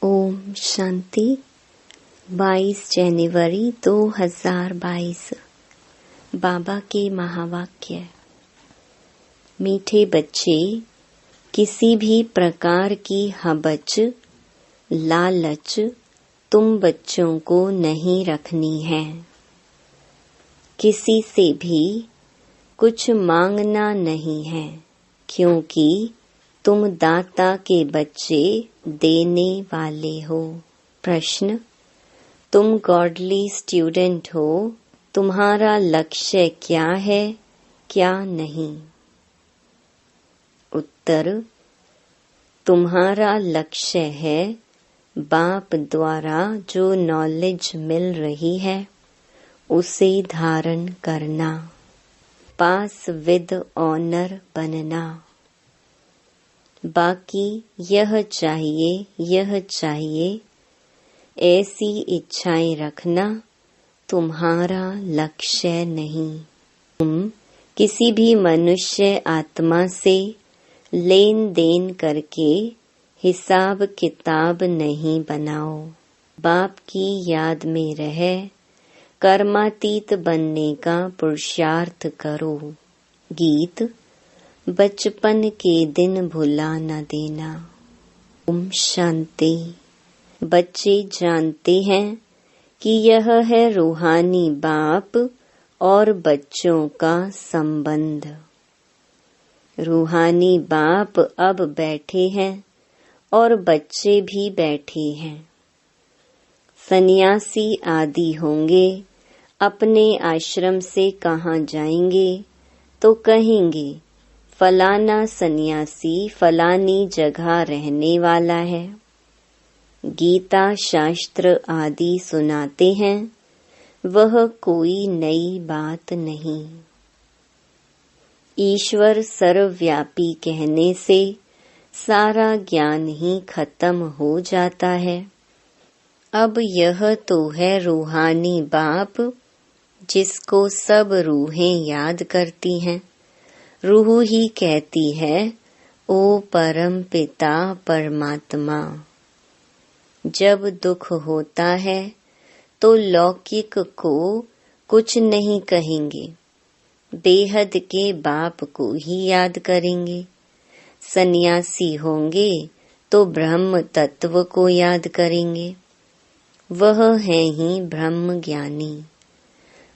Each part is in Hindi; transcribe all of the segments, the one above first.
ओम शांति। 22 जनवरी 2022। बाबा के महावाक्य। मीठे बच्चे, किसी भी प्रकार की हबच, लालच तुम बच्चों को नहीं रखनी है। किसी से भी कुछ मांगना नहीं है, क्योंकि तुम दाता के बच्चे देने वाले हो। प्रश्न: तुम गॉडली स्टूडेंट हो, तुम्हारा लक्ष्य क्या है, क्या नहीं? उत्तर: तुम्हारा लक्ष्य है बाप द्वारा जो नॉलेज मिल रही है उसे धारण करना, पास विद ऑनर बनना। बाकी यह चाहिए ऐसी इच्छाएं रखना तुम्हारा लक्ष्य नहीं। तुम किसी भी मनुष्य आत्मा से लेन देन करके हिसाब किताब नहीं बनाओ। बाप की याद में रह कर्मातीत बनने का पुरुषार्थ करो। गीत: बचपन के दिन भुला न देना। ओम शांति। बच्चे जानते हैं कि यह है रूहानी बाप और बच्चों का संबंध। रूहानी बाप अब बैठे हैं और बच्चे भी बैठे हैं। सन्यासी आदि होंगे, अपने आश्रम से कहाँ जाएंगे तो कहेंगे फलाना सन्यासी फलानी जगह रहने वाला है। गीता शास्त्र आदि सुनाते हैं, वह कोई नई बात नहीं। ईश्वर सर्वव्यापी कहने से सारा ज्ञान ही खत्म हो जाता है। अब यह तो है रूहानी बाप, जिसको सब रूहें याद करती हैं। रूह ही कहती है, ओ परम पिता परमात्मा। जब दुख होता है तो लौकिक को कुछ नहीं कहेंगे, बेहद के बाप को ही याद करेंगे। सन्यासी होंगे तो ब्रह्म तत्व को याद करेंगे, वह है ही ब्रह्म ज्ञानी।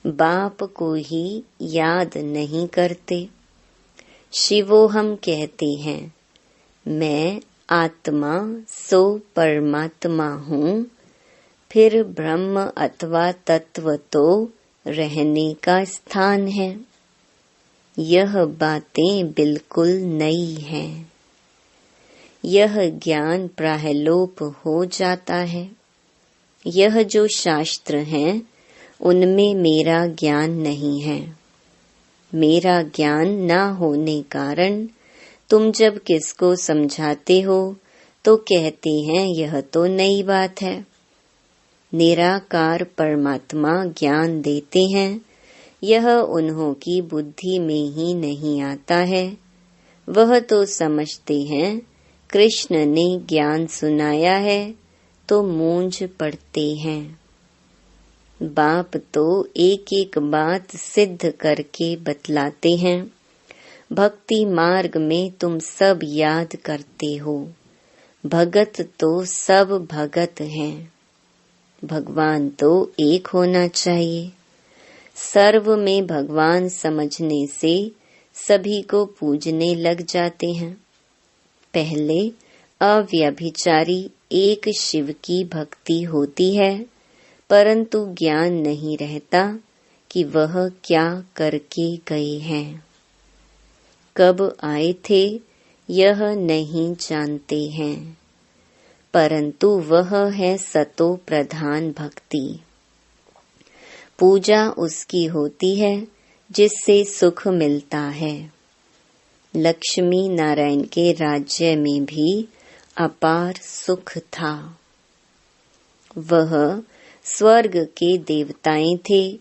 बाप को ही याद नहीं करते। शिवोहम कहते हैं, मैं आत्मा सो परमात्मा हूँ, फिर ब्रह्म अथवा तत्व तो रहने का स्थान है। यह बातें बिल्कुल नई हैं। यह ज्ञान प्रायलोप हो जाता है। यह जो शास्त्र हैं, उनमें मेरा ज्ञान नहीं है। मेरा ज्ञान न होने कारण तुम जब किसको समझाते हो तो कहते हैं यह तो नई बात है। निराकार परमात्मा ज्ञान देते हैं, यह उन्हों की बुद्धि में ही नहीं आता है। वह तो समझते हैं कृष्ण ने ज्ञान सुनाया है तो मूंझ पड़ते हैं। बाप तो एक एक बात सिद्ध करके बतलाते हैं। भक्ति मार्ग में तुम सब याद करते हो, भगत तो सब भगत हैं। भगवान तो एक होना चाहिए। सर्व में भगवान समझने से सभी को पूजने लग जाते हैं। पहले अव्यभिचारी एक शिव की भक्ति होती है, परंतु ज्ञान नहीं रहता कि वह क्या करके गए हैं, कब आए थे, यह नहीं जानते हैं। परंतु वह है सतो प्रधान भक्ति। पूजा उसकी होती है जिससे सुख मिलता है। लक्ष्मी नारायण के राज्य में भी अपार सुख था। वह स्वर्ग के देवताएं थे।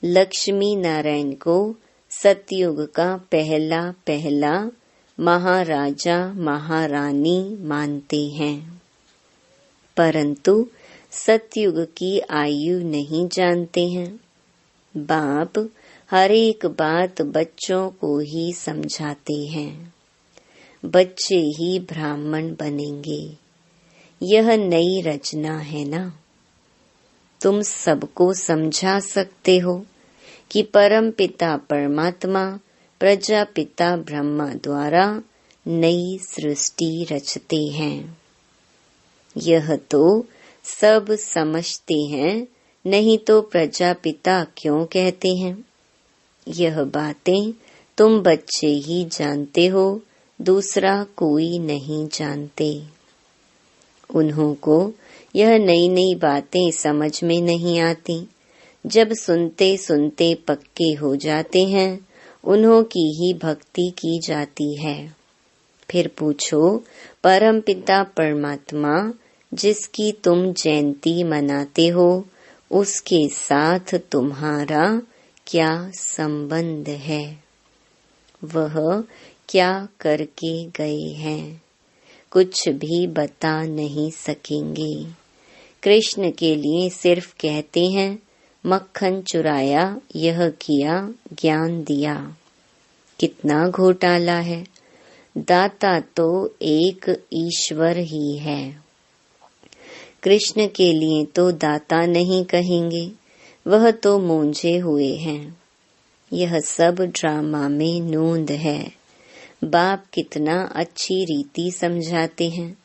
लक्ष्मी नारायण को सतयुग का पहला महाराजा महारानी मानते हैं। परंतु सतयुग की आयु नहीं जानते हैं। बाप हर एक बात बच्चों को ही समझाते हैं। बच्चे ही ब्राह्मण बनेंगे, यह नई रचना है ना। तुम सबको समझा सकते हो कि परम पिता परमात्मा प्रजापिता ब्रह्मा द्वारा नई सृष्टि रचते हैं। यह तो सब समझते हैं, नहीं तो प्रजापिता क्यों कहते हैं। यह बातें तुम बच्चे ही जानते हो, दूसरा कोई नहीं जानते। उन्हों को यह नई नई बातें समझ में नहीं आती। जब सुनते सुनते पक्के हो जाते हैं, उन्हों की ही भक्ति की जाती है। फिर पूछो, परम पिता परमात्मा जिसकी तुम जयंती मनाते हो, उसके साथ तुम्हारा क्या संबंध है? वह क्या करके गए हैं? कुछ भी बता नहीं सकेंगे। कृष्ण के लिए सिर्फ कहते हैं, मक्खन चुराया, यह किया, ज्ञान दिया। कितना घोटाला है। दाता तो एक ईश्वर ही है। कृष्ण के लिए तो दाता नहीं कहेंगे, वह तो मूंझे हुए हैं। यह सब ड्रामा में नोंद है। बाप कितना अच्छी रीति समझाते हैं।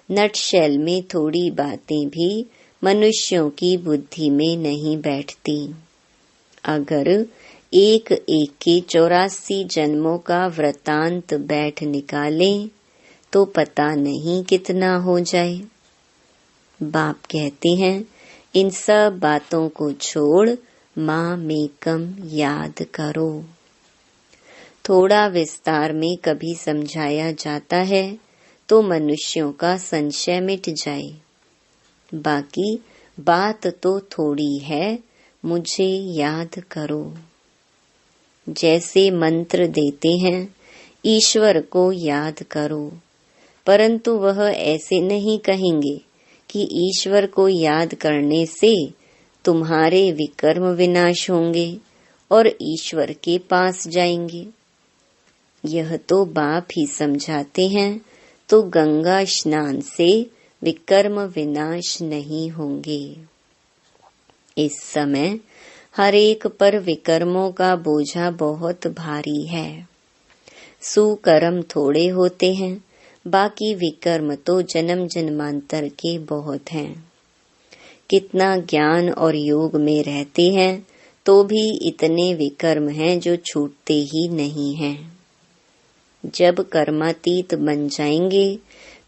नटशेल में थोड़ी बातें भी मनुष्यों की बुद्धि में नहीं बैठती। अगर एक एक के 84 जन्मों का वृतांत बैठ निकाले तो पता नहीं कितना हो जाए। बाप कहते हैं, इन सब बातों को छोड़ माँ मेकम याद करो। थोड़ा विस्तार में कभी समझाया जाता है तो मनुष्यों का संशय मिट जाए। बाकी बात तो थोड़ी है, मुझे याद करो। जैसे मंत्र देते हैं, ईश्वर को याद करो, परंतु वह ऐसे नहीं कहेंगे कि ईश्वर को याद करने से तुम्हारे विकर्म विनाश होंगे और ईश्वर के पास जाएंगे। यह तो बाप ही समझाते हैं, तो गंगा स्नान से विकर्म विनाश नहीं होंगे। इस समय हर एक पर विकर्मों का बोझा बहुत भारी है। सुकर्म थोड़े होते हैं, बाकी विकर्म तो जन्म जन्मांतर के बहुत हैं। कितना ज्ञान और योग में रहते हैं तो भी इतने विकर्म हैं जो छूटते ही नहीं हैं। जब कर्मातीत बन जाएंगे,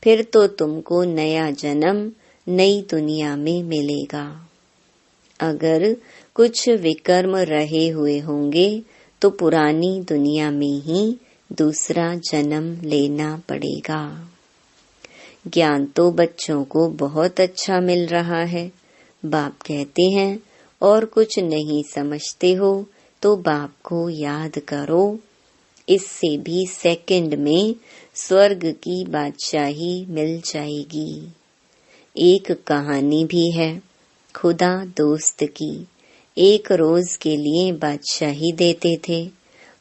फिर तो तुमको नया जन्म नई दुनिया में मिलेगा। अगर कुछ विकर्म रहे हुए होंगे तो पुरानी दुनिया में ही दूसरा जन्म लेना पड़ेगा। ज्ञान तो बच्चों को बहुत अच्छा मिल रहा है। बाप कहते हैं, और कुछ नहीं समझते हो तो बाप को याद करो। इससे भी सेकंड में स्वर्ग की बादशाही मिल जाएगी। एक कहानी भी है खुदा दोस्त की। एक रोज के लिए बादशाही देते थे।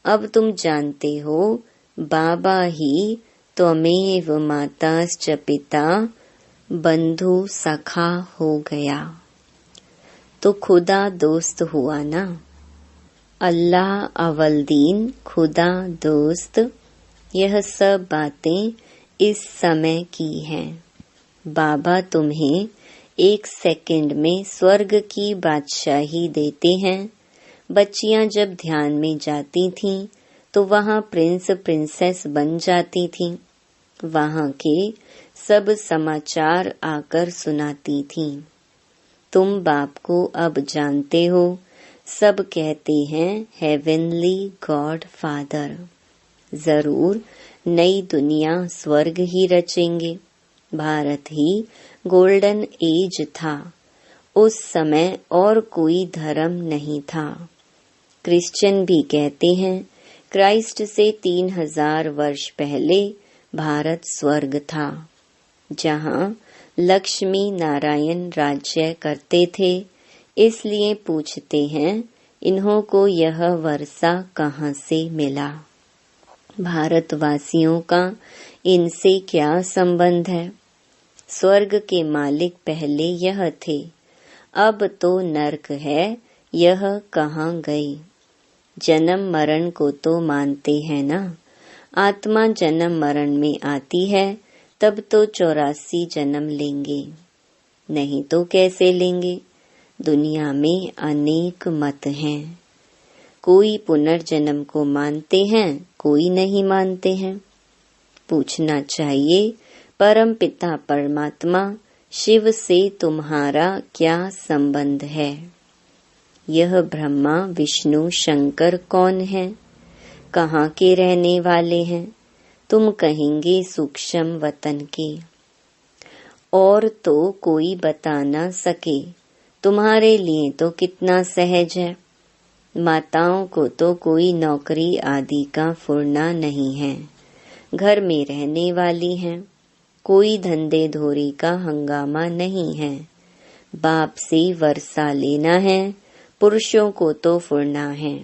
अब तुम जानते हो, बाबा ही त्वमेव माताश्च पिता बंधु सखा हो गया, तो खुदा दोस्त हुआ ना। अल्लाह अवलदीन खुदा दोस्त, यह सब बातें इस समय की हैं। बाबा तुम्हें एक सेकंड में स्वर्ग की बादशाही देते हैं। बच्चियां जब ध्यान में जाती थीं तो वहाँ प्रिंस प्रिंसेस बन जाती थीं। वहाँ के सब समाचार आकर सुनाती थीं। तुम बाप को अब जानते हो। सब कहते हैं हेवनली गॉड फादर। जरूर नई दुनिया स्वर्ग ही रचेंगे। भारत ही गोल्डन एज था। उस समय और कोई धर्म नहीं था। क्रिश्चियन भी कहते हैं क्राइस्ट से 3000 वर्ष पहले भारत स्वर्ग था, जहाँ लक्ष्मी नारायण राज्य करते थे, इसलिए पूछते हैं इन्हों को यह वर्षा कहाँ से मिला। भारतवासियों का इनसे क्या संबंध है। स्वर्ग के मालिक पहले यह थे, अब तो नरक है, यह कहाँ गई। जन्म मरण को तो मानते हैं ना। आत्मा जन्म मरण में आती है तब तो 84 जन्म लेंगे, नहीं तो कैसे लेंगे। दुनिया में अनेक मत हैं, कोई पुनर्जन्म को मानते हैं, कोई नहीं मानते हैं। पूछना चाहिए परम पिता परमात्मा शिव से तुम्हारा क्या संबंध है। यह ब्रह्मा विष्णु शंकर कौन है, कहाँ के रहने वाले हैं। तुम कहेंगे सूक्ष्म वतन के, और तो कोई बता ना सके। तुम्हारे लिए तो कितना सहज है। माताओं को तो कोई नौकरी आदि का फुर्ना नहीं है, घर में रहने वाली हैं। कोई धंधे धोरी का हंगामा नहीं है। बाप से वर्षा लेना है, पुरुषों को तो फुर्ना है।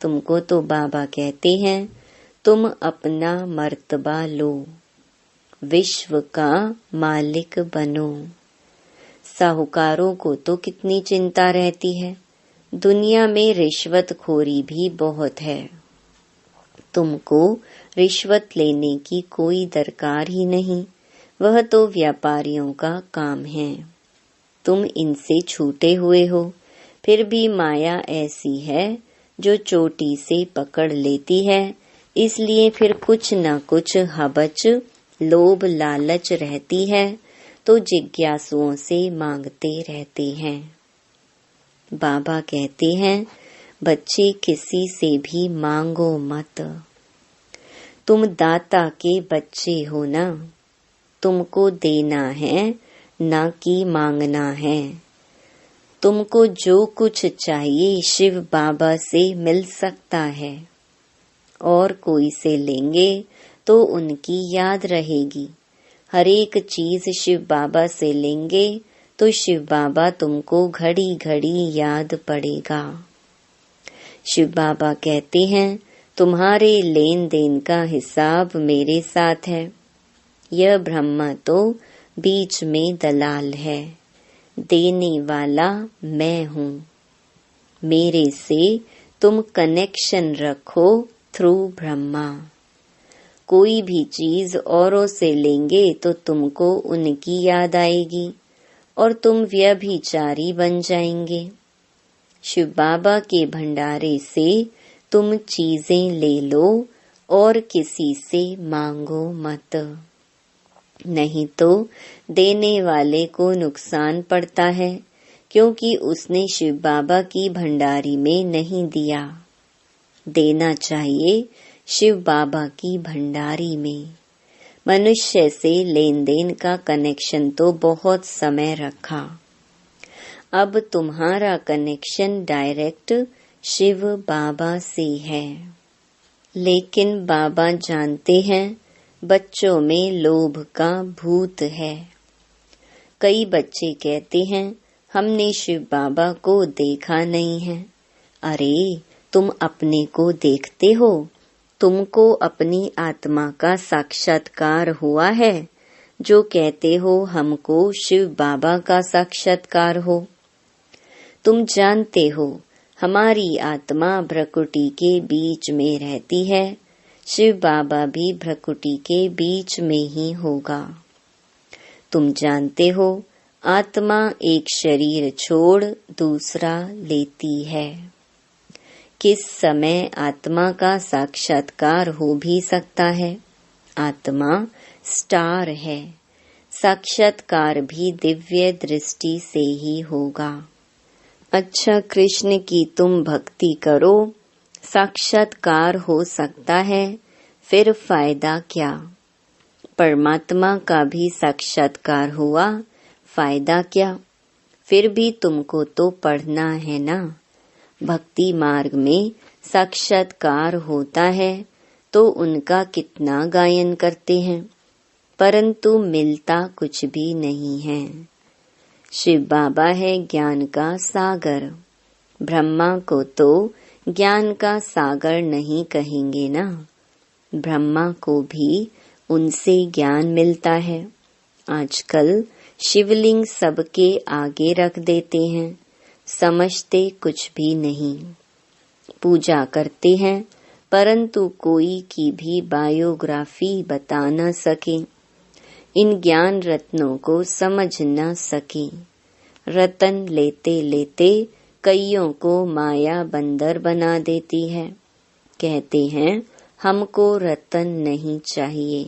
तुमको तो बाबा कहते हैं तुम अपना मर्तबा लो, विश्व का मालिक बनो। साहूकारों को तो कितनी चिंता रहती है। दुनिया में रिश्वतखोरी भी बहुत है। तुमको रिश्वत लेने की कोई दरकार ही नहीं, वह तो व्यापारियों का काम है। तुम इनसे छूटे हुए हो, फिर भी माया ऐसी है जो चोटी से पकड़ लेती है। इसलिए फिर कुछ न कुछ हबच लोभ लालच रहती है, तो जिज्ञासुओं से मांगते रहते हैं। बाबा कहते हैं बच्चे किसी से भी मांगो मत। तुम दाता के बच्चे हो ना, तुमको देना है ना कि मांगना है। तुमको जो कुछ चाहिए शिव बाबा से मिल सकता है, और कोई से लेंगे तो उनकी याद रहेगी। हर एक चीज शिव बाबा से लेंगे तो शिव बाबा तुमको घड़ी घड़ी याद पड़ेगा। शिव बाबा कहते हैं तुम्हारे लेन देन का हिसाब मेरे साथ है। यह ब्रह्मा तो बीच में दलाल है, देने वाला मैं हूँ। मेरे से तुम कनेक्शन रखो थ्रू ब्रह्मा। कोई भी चीज औरों से लेंगे तो तुमको उनकी याद आएगी और तुम व्यभिचारी बन जाएंगे। शिव बाबा के भंडारे से तुम चीजें ले लो और किसी से मांगो मत, नहीं तो देने वाले को नुकसान पड़ता है, क्योंकि उसने शिव बाबा की भंडारी में नहीं दिया। देना चाहिए शिव बाबा की भंडारी में। मनुष्य से लेन देन का कनेक्शन तो बहुत समय रखा, अब तुम्हारा कनेक्शन डायरेक्ट शिव बाबा से है। लेकिन बाबा जानते हैं बच्चों में लोभ का भूत है। कई बच्चे कहते हैं हमने शिव बाबा को देखा नहीं है। अरे तुम अपने को देखते हो, तुमको अपनी आत्मा का साक्षात्कार हुआ है, जो कहते हो हमको शिव बाबा का साक्षात्कार हो। तुम जानते हो हमारी आत्मा भ्रकुटी के बीच में रहती है, शिव बाबा भी भ्रकुटी के बीच में ही होगा। तुम जानते हो आत्मा एक शरीर छोड़ दूसरा लेती है। किस समय आत्मा का साक्षात्कार हो भी सकता है। आत्मा स्टार है, साक्षात्कार भी दिव्य दृष्टि से ही होगा। अच्छा कृष्ण की तुम भक्ति करो, साक्षात्कार हो सकता है, फिर फायदा क्या। परमात्मा का भी साक्षात्कार हुआ, फायदा क्या। फिर भी तुमको तो पढ़ना है ना। भक्ति मार्ग में साक्षात्कार होता है तो उनका कितना गायन करते हैं। परंतु मिलता कुछ भी नहीं है। शिव बाबा है ज्ञान का सागर। ब्रह्मा को तो ज्ञान का सागर नहीं कहेंगे ना। ब्रह्मा को भी उनसे ज्ञान मिलता है। आजकल शिवलिंग सबके आगे रख देते हैं, समझते कुछ भी नहीं। पूजा करते हैं परंतु कोई की भी बायोग्राफी बता न सके, इन ज्ञान रत्नों को समझ न सके। रतन लेते लेते कईयों को माया बंदर बना देती है। कहते हैं हमको रतन नहीं चाहिए।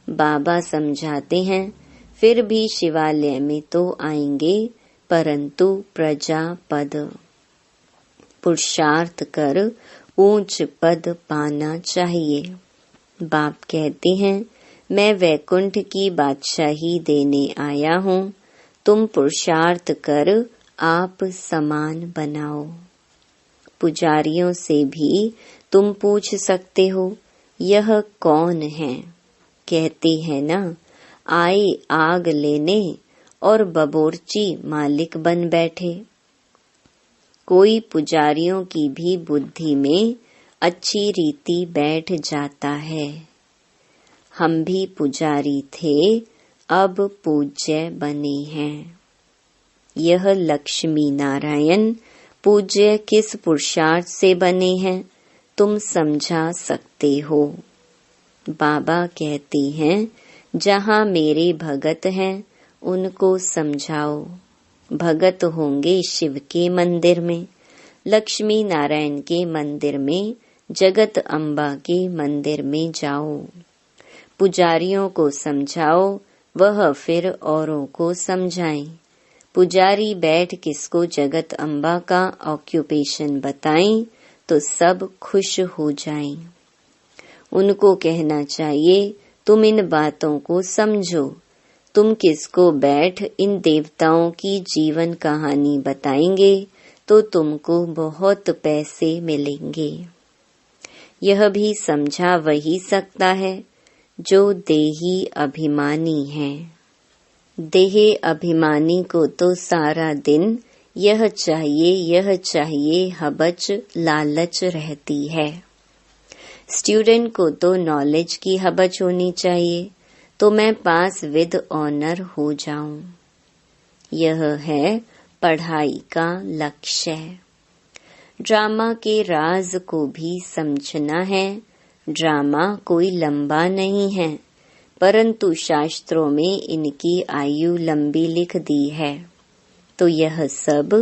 बाबा समझाते हैं फिर भी शिवालय में तो आएंगे, परंतु प्रजा पद पुरुषार्थ कर ऊंच पद पाना चाहिए। बाप कहते हैं मैं वैकुंठ की बादशाही देने आया हूँ, तुम पुरुषार्थ कर आप समान बनाओ। पुजारियों से भी तुम पूछ सकते हो यह कौन है। कहते हैं ना आए आग लेने और बबोरची मालिक बन बैठे। कोई पुजारियों की भी बुद्धि में अच्छी रीति बैठ जाता है। हम भी पुजारी थे, अब पूज्य बने हैं। यह लक्ष्मी नारायण पूज्य किस पुरुषार्थ से बने हैं, तुम समझा सकते हो। बाबा कहते हैं जहाँ मेरे भगत हैं उनको समझाओ। भगत होंगे शिव के मंदिर में, लक्ष्मी नारायण के मंदिर में, जगत अम्बा के मंदिर में जाओ। पुजारियों को समझाओ, वह फिर औरों को समझाएं। पुजारी बैठ किसको जगत अम्बा का ऑक्यूपेशन बताएं तो सब खुश हो जाएं। उनको कहना चाहिए तुम इन बातों को समझो। तुम किसको बैठ इन देवताओं की जीवन कहानी बताएंगे तो तुमको बहुत पैसे मिलेंगे। यह भी समझा वही सकता है जो देही अभिमानी है। देह अभिमानी को तो सारा दिन यह चाहिए हबच लालच रहती है। स्टूडेंट को तो नॉलेज की हबच होनी चाहिए तो मैं पास विद ऑनर हो जाऊं। यह है पढ़ाई का लक्ष्य। ड्रामा के राज को भी समझना है। ड्रामा कोई लंबा नहीं है, परंतु शास्त्रों में इनकी आयु लंबी लिख दी है, तो यह सब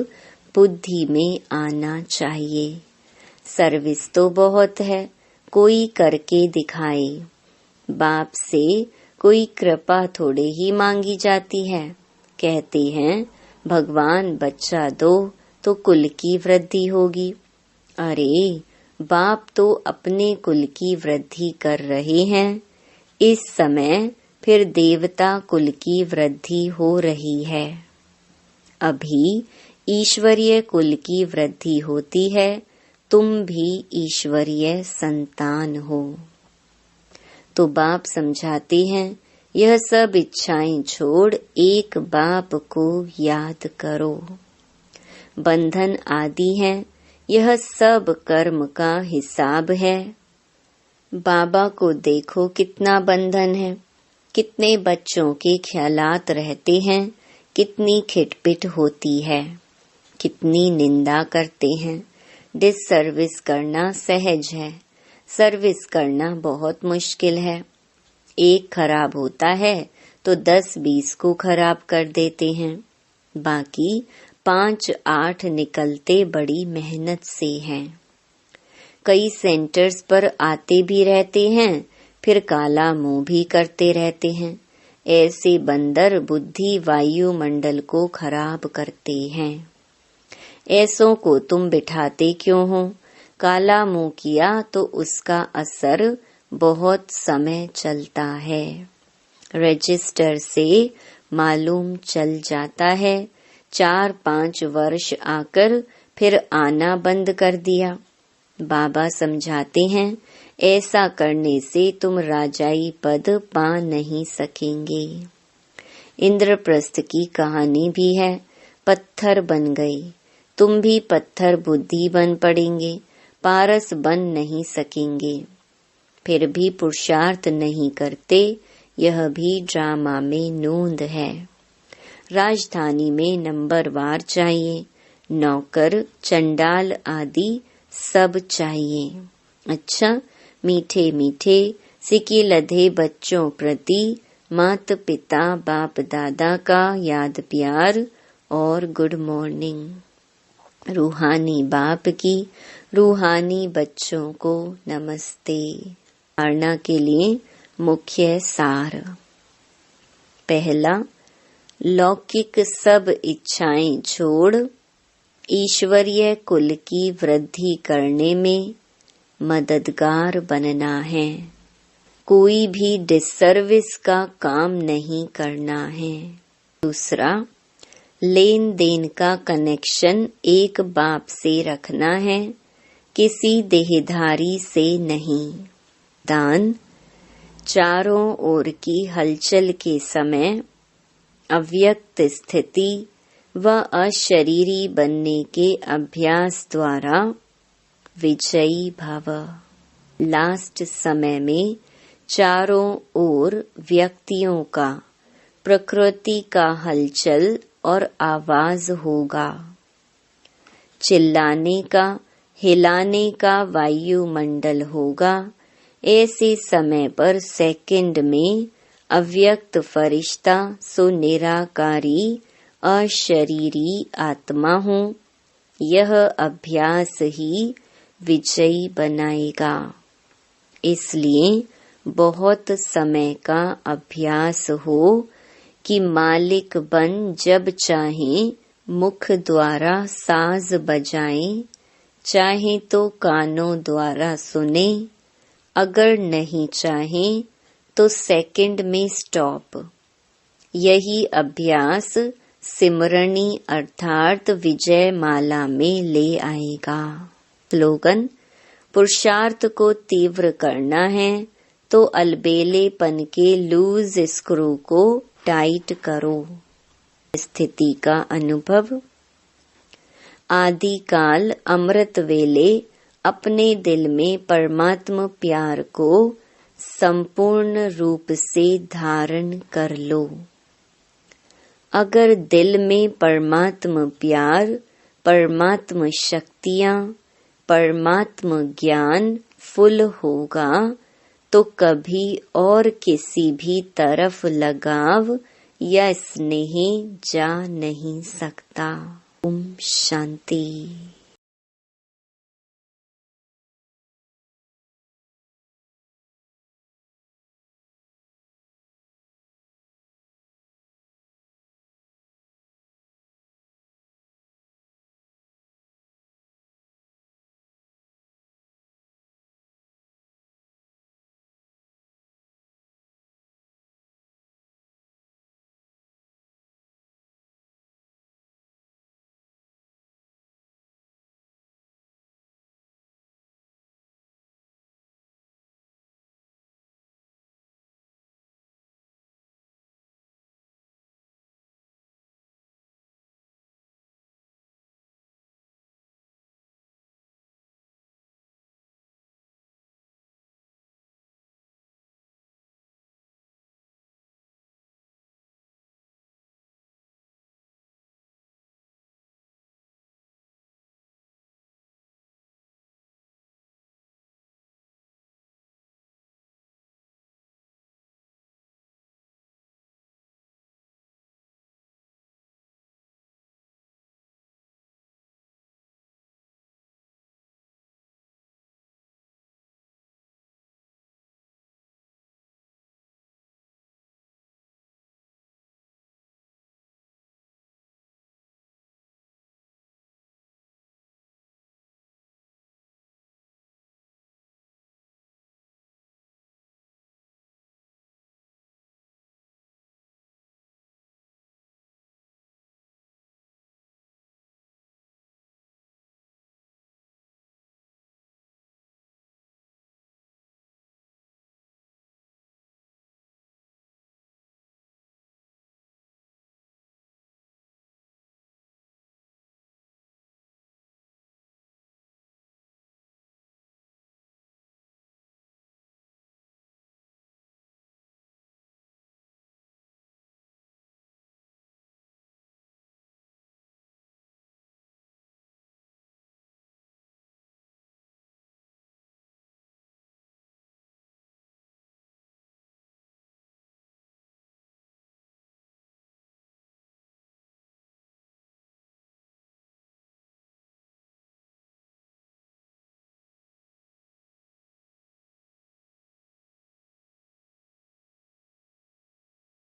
बुद्धि में आना चाहिए। सर्विस तो बहुत है, कोई करके दिखाए। बाप से कोई कृपा थोड़े ही मांगी जाती है। कहते हैं भगवान बच्चा दो तो कुल की वृद्धि होगी। अरे बाप तो अपने कुल की वृद्धि कर रहे हैं। इस समय फिर देवता कुल की वृद्धि हो रही है। अभी ईश्वरीय कुल की वृद्धि होती है। तुम भी ईश्वरीय संतान हो। तो बाप समझाते हैं यह सब इच्छाएं छोड़ एक बाप को याद करो। बंधन आदि है, यह सब कर्म का हिसाब है। बाबा को देखो कितना बंधन है, कितने बच्चों के ख्यालात रहते हैं, कितनी खिटपिट होती है, कितनी निंदा करते हैं। डिससर्विस करना सहज है, सर्विस करना बहुत मुश्किल है। एक खराब होता है तो 10-20 को खराब कर देते हैं, बाकी 5-8 निकलते बड़ी मेहनत से हैं। कई सेंटर्स पर आते भी रहते हैं, फिर काला मुंह भी करते रहते हैं। ऐसे बंदर बुद्धि वायुमंडल को खराब करते हैं। ऐसों को तुम बिठाते क्यों हो? काला मुंह किया तो उसका असर बहुत समय चलता है। रजिस्टर से मालूम चल जाता है। 4-5 वर्ष आकर फिर आना बंद कर दिया। बाबा समझाते हैं ऐसा करने से तुम राजाई पद पा नहीं सकेंगे। इंद्रप्रस्थ की कहानी भी है, पत्थर बन गए, तुम भी पत्थर बुद्धि बन पड़ेंगे, पारस बन नहीं सकेंगे। फिर भी पुरुषार्थ नहीं करते, यह भी ड्रामा में नोंद है। राजधानी में नंबरवार चाहिए, नौकर चंडाल आदि सब चाहिए। अच्छा, मीठे मीठे सिके लधे बच्चों प्रति माता पिता बाप दादा का याद प्यार और गुड मॉर्निंग। रूहानी बाप की रूहानी बच्चों को नमस्ते। धारणा के लिए मुख्य सार। पहला, लौकिक सब इच्छाएं छोड़ ईश्वरीय कुल की वृद्धि करने में मददगार बनना है। कोई भी डिसर्विस का काम नहीं करना है। दूसरा, लेन देन का कनेक्शन एक बाप से रखना है, किसी देहधारी से नहीं। दान, चारों ओर की हलचल के समय अव्यक्त स्थिति व अशरीरी बनने के अभ्यास द्वारा विजयी भव। लास्ट समय में चारों ओर व्यक्तियों का प्रकृति का हलचल और आवाज होगा। चिल्लाने का, हिलाने का वायुमंडल होगा। ऐसे समय पर सेकंड में अव्यक्त फरिश्ता सो निराकारी अशरीरी आत्मा हूँ, यह अभ्यास ही विजयी बनाएगा। इसलिए बहुत समय का अभ्यास हो कि मालिक बन जब चाहे मुख द्वारा साज बजाएं, चाहे तो कानों द्वारा सुने, अगर नहीं चाहे तो सेकंड में स्टॉप। यही अभ्यास सिमरनी अर्थात विजय माला में ले आएगा। स्लोगन, पुरुषार्थ को तीव्र करना है तो अलबेलेपन के लूज स्क्रू को टाइट करो। स्थिति का अनुभव। आदिकाल अमृत वेले अपने दिल में परमात्मा प्यार को संपूर्ण रूप से धारण कर लो। अगर दिल में परमात्मा प्यार, परमात्मा शक्तियाँ, परमात्मा ज्ञान फुल होगा तो कभी और किसी भी तरफ लगाव या स्नेह जा नहीं सकता। ओम शांति।